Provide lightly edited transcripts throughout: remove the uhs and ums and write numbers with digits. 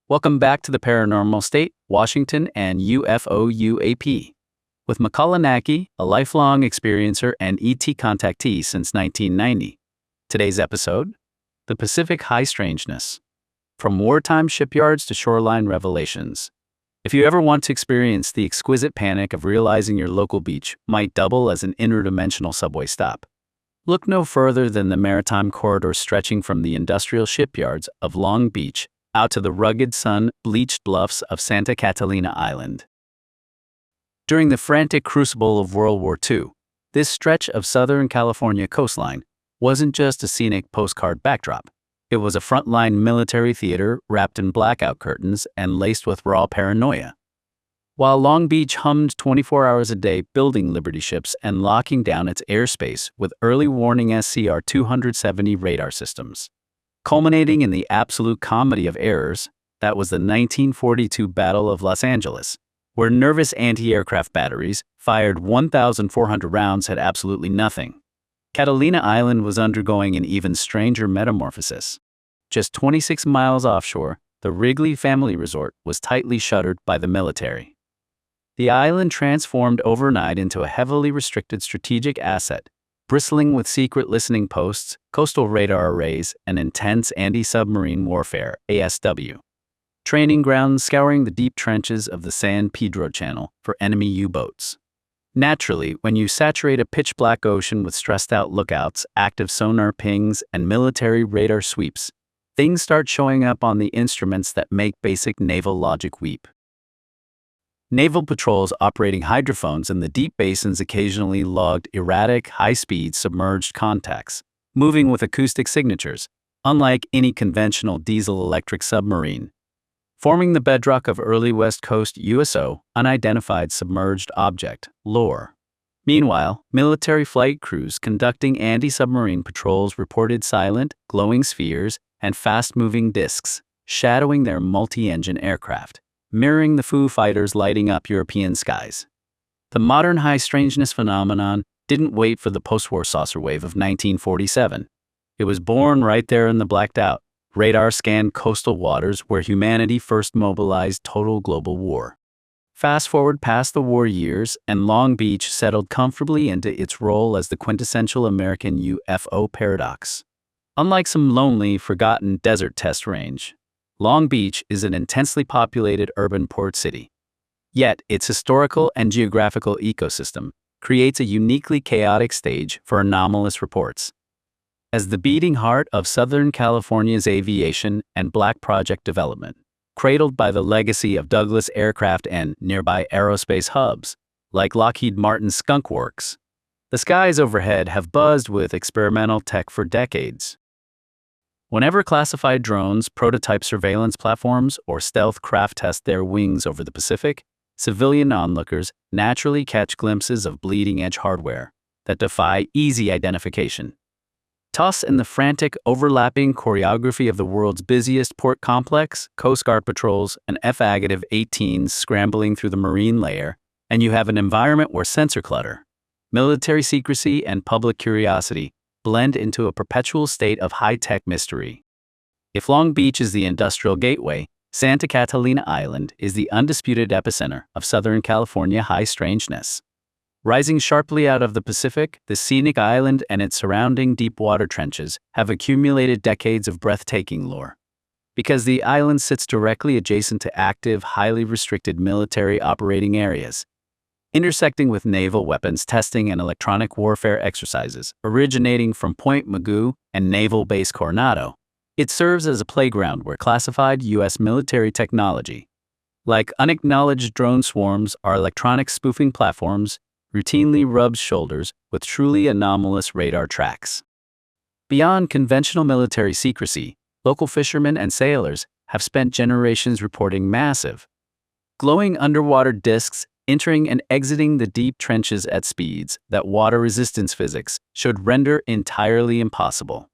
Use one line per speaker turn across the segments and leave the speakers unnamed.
Welcome back to the Paranormal State, Washington, and UFO UAP. With Makāula Nakae, a lifelong experiencer and ET contactee since 1990. Today's episode, the Pacific High-Strangeness. From Wartime Shipyards to Shoreline Revelations. If you ever want to experience the exquisite panic of realizing your local beach might double as an interdimensional subway stop, look no further than the maritime corridor stretching from the industrial shipyards of Long Beach out to the rugged sun-bleached bluffs of Santa Catalina Island. During the frantic crucible of World War II, this stretch of Southern California coastline wasn't just a scenic postcard backdrop. It was a frontline military theater wrapped in blackout curtains and laced with raw paranoia. While Long Beach hummed 24 hours a day building Liberty ships and locking down its airspace with early warning SCR-270 radar systems. Culminating in the absolute comedy of errors, that was the 1942 Battle of Los Angeles, where nervous anti-aircraft batteries fired 1,400 rounds had absolutely nothing. Catalina Island was undergoing an even stranger metamorphosis. Just 26 miles offshore, the Wrigley Family Resort was tightly shuttered by the military. The island transformed overnight into a heavily restricted strategic asset, bristling with secret listening posts, coastal radar arrays, and intense anti-submarine warfare (ASW). Training grounds scouring the deep trenches of the San Pedro Channel for enemy U-boats. Naturally, when you saturate a pitch-black ocean with stressed-out lookouts, active sonar pings, and military radar sweeps, things start showing up on the instruments that make basic naval logic weep. Naval patrols operating hydrophones in the deep basins occasionally logged erratic, high-speed submerged contacts, moving with acoustic signatures, unlike any conventional diesel-electric submarine. Forming the bedrock of early West Coast USO, unidentified submerged object, lore. Meanwhile, military flight crews conducting anti-submarine patrols reported silent, glowing spheres and fast-moving disks, shadowing their multi-engine aircraft, mirroring the Foo Fighters lighting up European skies. The modern high-strangeness phenomenon didn't wait for the post-war saucer wave of 1947. It was born right there in the blacked-out, radar-scanned coastal waters where humanity first mobilized total global war. Fast forward past the war years, and Long Beach settled comfortably into its role as the quintessential American UFO paradox. Unlike some lonely, forgotten desert test range, Long Beach is an intensely populated urban port city. Yet, its historical and geographical ecosystem creates a uniquely chaotic stage for anomalous reports. As the beating heart of Southern California's aviation and black project development, cradled by the legacy of Douglas aircraft and nearby aerospace hubs, like Lockheed Martin's Skunk Works, the skies overhead have buzzed with experimental tech for decades. Whenever classified drones, prototype surveillance platforms, or stealth craft test their wings over the Pacific, civilian onlookers naturally catch glimpses of bleeding-edge hardware that defy easy identification. Toss in the frantic, overlapping choreography of the world's busiest port complex, Coast Guard patrols, and F-18s scrambling through the marine layer, and you have an environment where sensor clutter, military secrecy, and public curiosity blend into a perpetual state of high-tech mystery. If Long Beach is the industrial gateway, Santa Catalina Island is the undisputed epicenter of Southern California high-strangeness. Rising sharply out of the Pacific, the scenic island and its surrounding deep water trenches have accumulated decades of breathtaking lore. Because the island sits directly adjacent to active, highly restricted military operating areas, intersecting with naval weapons testing and electronic warfare exercises originating from Point Mugu and Naval Base Coronado, it serves as a playground where classified U.S. military technology, like unacknowledged drone swarms or electronic spoofing platforms, routinely rubs shoulders with truly anomalous radar tracks. Beyond conventional military secrecy, local fishermen and sailors have spent generations reporting massive, glowing underwater disks entering and exiting the deep trenches at speeds that water resistance physics should render entirely impossible.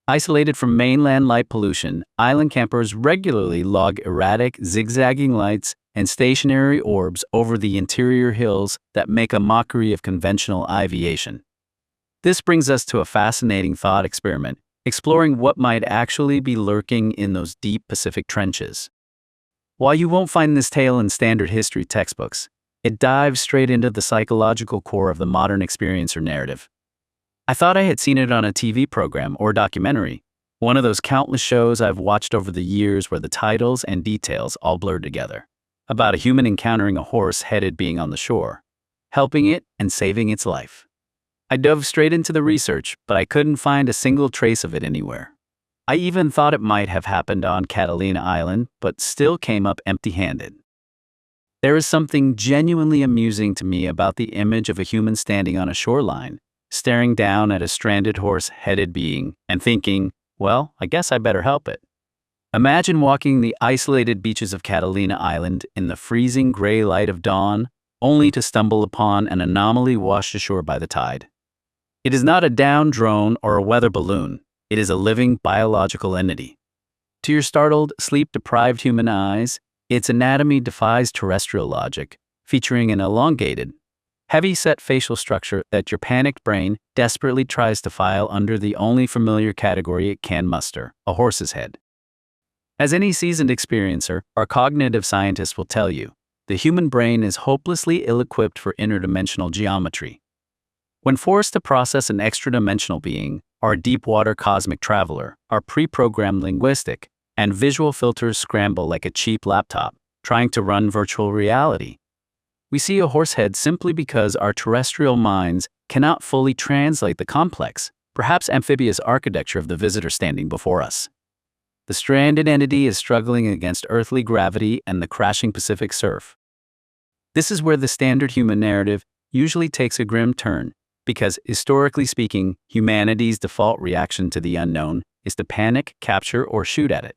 Isolated from mainland light pollution, island campers regularly log erratic, zigzagging lights and stationary orbs over the interior hills that make a mockery of conventional aviation. This brings us to a fascinating thought experiment, exploring what might actually be lurking in those deep Pacific trenches. While you won't find this tale in standard history textbooks, it dives straight into the psychological core of the modern experiencer narrative. I thought I had seen it on a TV program or documentary, one of those countless shows I've watched over the years where the titles and details all blurred together, about a human encountering a horse-headed being on the shore, helping it and saving its life. I dove straight into the research, but I couldn't find a single trace of it anywhere. I even thought it might have happened on Catalina Island, but still came up empty-handed. There is something genuinely amusing to me about the image of a human standing on a shoreline, staring down at a stranded horse-headed being and thinking, well, I guess I better help it. Imagine walking the isolated beaches of Catalina Island in the freezing gray light of dawn, only to stumble upon an anomaly washed ashore by the tide. It is not a down drone or a weather balloon. It is a living biological entity. To your startled, sleep-deprived human eyes, its anatomy defies terrestrial logic, featuring an elongated, heavy-set facial structure that your panicked brain desperately tries to file under the only familiar category it can muster, a horse's head. As any seasoned experiencer, our cognitive scientists will tell you, the human brain is hopelessly ill-equipped for interdimensional geometry. When forced to process an extra-dimensional being, our deep-water cosmic traveler, our pre-programmed linguistic and visual filters scramble like a cheap laptop, trying to run virtual reality. We see a horse head simply because our terrestrial minds cannot fully translate the complex, perhaps amphibious architecture of the visitor standing before us. The stranded entity is struggling against earthly gravity and the crashing Pacific surf. This is where the standard human narrative usually takes a grim turn, because, historically speaking, humanity's default reaction to the unknown is to panic, capture, or shoot at it.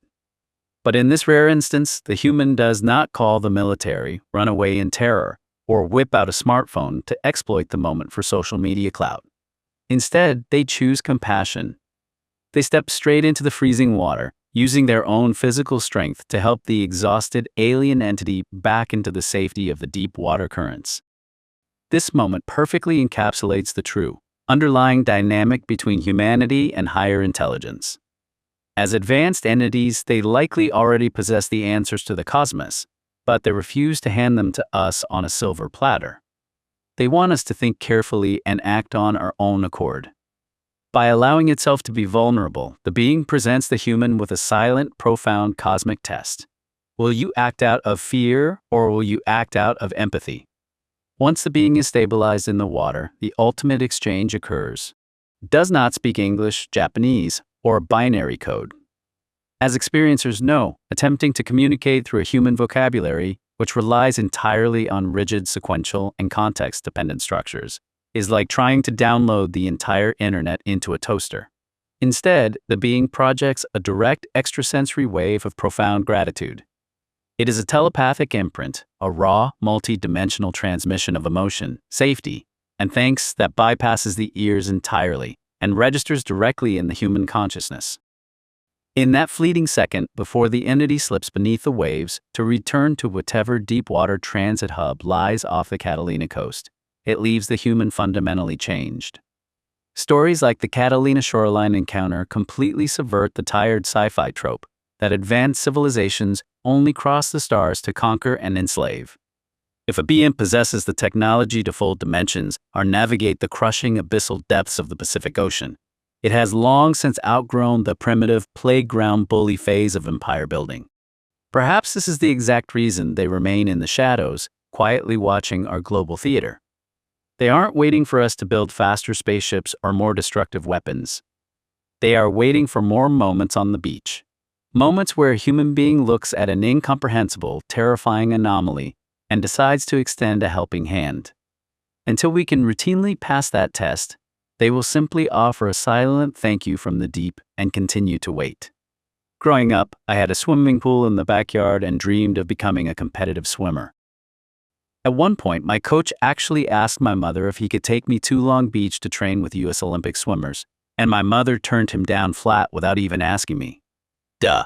But in this rare instance, the human does not call the military, run away in terror, or whip out a smartphone to exploit the moment for social media clout. Instead, they choose compassion. They step straight into the freezing water, using their own physical strength to help the exhausted alien entity back into the safety of the deep water currents. This moment perfectly encapsulates the true, underlying dynamic between humanity and higher intelligence. As advanced entities, they likely already possess the answers to the cosmos, but they refuse to hand them to us on a silver platter. They want us to think carefully and act on our own accord. By allowing itself to be vulnerable, the being presents the human with a silent, profound cosmic test. Will you act out of fear, or will you act out of empathy? Once the being is stabilized in the water, the ultimate exchange occurs. It does not speak English, Japanese, or binary code. As experiencers know, attempting to communicate through a human vocabulary, which relies entirely on rigid sequential and context-dependent structures, is like trying to download the entire internet into a toaster. Instead, the being projects a direct extrasensory wave of profound gratitude. It is a telepathic imprint, a raw, multi-dimensional transmission of emotion, safety, and thanks that bypasses the ears entirely and registers directly in the human consciousness. In that fleeting second before the entity slips beneath the waves to return to whatever deep-water transit hub lies off the Catalina coast, it leaves the human fundamentally changed. Stories like the Catalina shoreline encounter completely subvert the tired sci-fi trope that advanced civilizations only cross the stars to conquer and enslave. If a being possesses the technology to fold dimensions or navigate the crushing abyssal depths of the Pacific Ocean, it has long since outgrown the primitive playground bully phase of empire building. Perhaps this is the exact reason they remain in the shadows, quietly watching our global theater. They aren't waiting for us to build faster spaceships or more destructive weapons. They are waiting for more moments on the beach. Moments where a human being looks at an incomprehensible, terrifying anomaly and decides to extend a helping hand. Until we can routinely pass that test, they will simply offer a silent thank you from the deep and continue to wait. Growing up, I had a swimming pool in the backyard and dreamed of becoming a competitive swimmer. At one point, my coach actually asked my mother if he could take me to Long Beach to train with U.S. Olympic swimmers, and my mother turned him down flat without even asking me. Duh.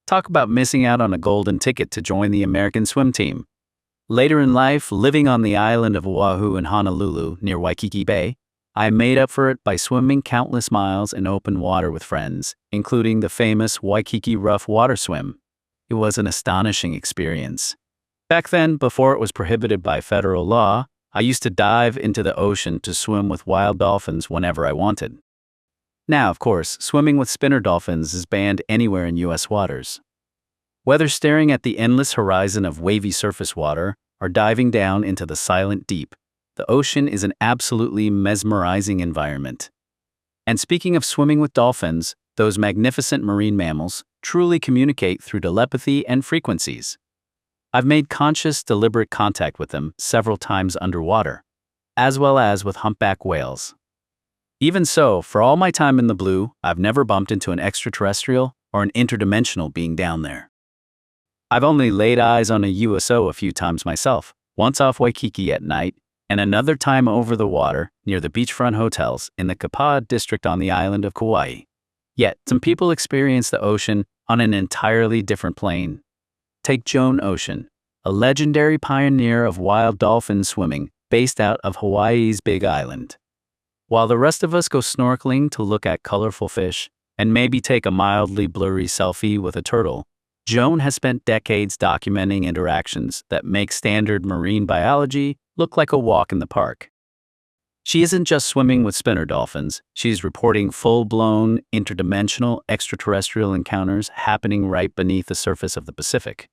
Talk about missing out on a golden ticket to join the American swim team. Later in life, living on the island of Oahu in Honolulu near Waikiki Bay, I made up for it by swimming countless miles in open water with friends, including the famous Waikiki Rough Water Swim. It was an astonishing experience. Back then, before it was prohibited by federal law, I used to dive into the ocean to swim with wild dolphins whenever I wanted. Now, of course, swimming with spinner dolphins is banned anywhere in U.S. waters. Whether staring at the endless horizon of wavy surface water or diving down into the silent deep, the ocean is an absolutely mesmerizing environment. And speaking of swimming with dolphins, those magnificent marine mammals truly communicate through telepathy and frequencies. I've made conscious, deliberate contact with them several times underwater, as well as with humpback whales. Even so, for all my time in the blue, I've never bumped into an extraterrestrial or an interdimensional being down there. I've only laid eyes on a USO a few times myself, once off Waikiki at night, and another time over the water near the beachfront hotels in the Kapaa district on the island of Kauai. Yet, some people experience the ocean on an entirely different plane. Take Joan Ocean, a legendary pioneer of wild dolphin swimming based out of Hawaii's Big Island. While the rest of us go snorkeling to look at colorful fish and maybe take a mildly blurry selfie with a turtle, Joan has spent decades documenting interactions that make standard marine biology look like a walk in the park. She isn't just swimming with spinner dolphins, she's reporting full-blown, interdimensional extraterrestrial encounters happening right beneath the surface of the Pacific.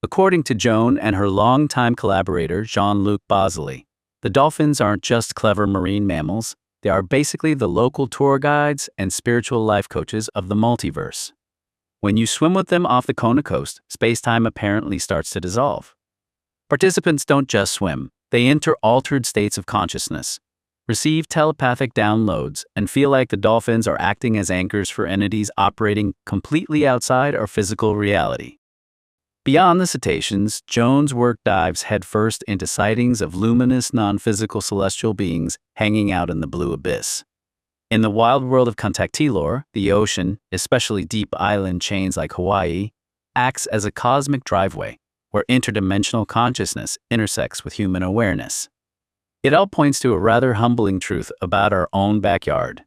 According to Joan and her longtime collaborator Jean-Luc Boisily, the dolphins aren't just clever marine mammals, they are basically the local tour guides and spiritual life coaches of the multiverse. When you swim with them off the Kona coast, space-time apparently starts to dissolve. Participants don't just swim, they enter altered states of consciousness, receive telepathic downloads, and feel like the dolphins are acting as anchors for entities operating completely outside our physical reality. Beyond the cetaceans, Joan's work dives headfirst into sightings of luminous non-physical celestial beings hanging out in the blue abyss. In the wild world of contactee lore, the ocean, especially deep island chains like Hawaii, acts as a cosmic driveway where interdimensional consciousness intersects with human awareness. It all points to a rather humbling truth about our own backyard.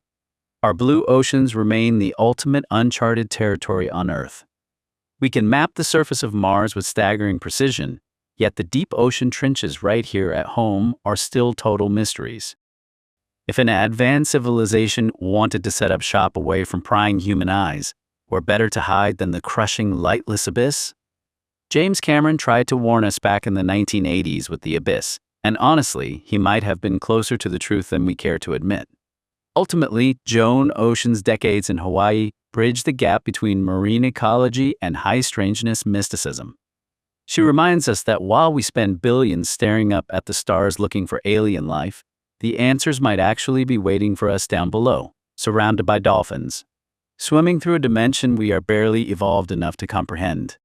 Our blue oceans remain the ultimate uncharted territory on Earth. We can map the surface of Mars with staggering precision, yet the deep ocean trenches right here at home are still total mysteries. If an advanced civilization wanted to set up shop away from prying human eyes, where better to hide than the crushing, lightless abyss? James Cameron tried to warn us back in the 1980s with The Abyss, and honestly, he might have been closer to the truth than we care to admit. Ultimately, Joan Ocean's decades in Hawaii bridged the gap between marine ecology and high-strangeness mysticism. She reminds us that while we spend billions staring up at the stars looking for alien life, the answers might actually be waiting for us down below, surrounded by dolphins, swimming through a dimension we are barely evolved enough to comprehend.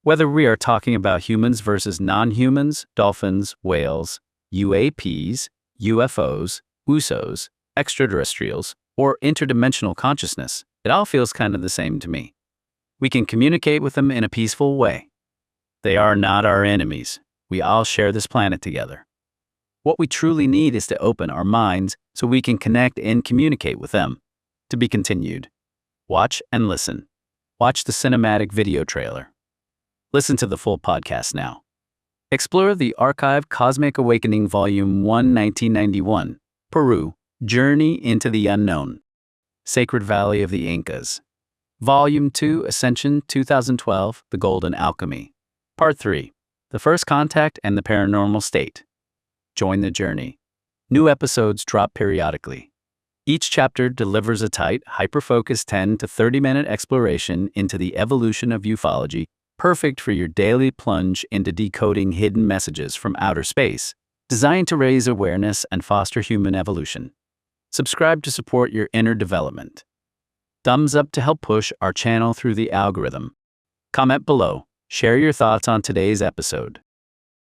Whether we are talking about humans versus non-humans, dolphins, whales, UAPs, UFOs, USOs, extraterrestrials, or interdimensional consciousness, it all feels kind of the same to me. We can communicate with them in a peaceful way. They are not our enemies. We all share this planet together. What we truly need is to open our minds so we can connect and communicate with them. To be continued. Watch and listen. Watch the cinematic video trailer. Listen to the full podcast now. Explore the archived Cosmic Awakening Volume 1, 1991, Peru, Journey into the Unknown. Sacred Valley of the Incas. Volume 2, Ascension 2012, The Golden Alchemy. Part 3, The First Contact and the Paranormal State. Join the journey. New episodes drop periodically. Each chapter delivers a tight, hyper-focused 10 to 30-minute exploration into the evolution of ufology, perfect for your daily plunge into decoding hidden messages from outer space, designed to raise awareness and foster human evolution. Subscribe to support your inner development. Thumbs up to help push our channel through the algorithm. Comment below. Share your thoughts on today's episode.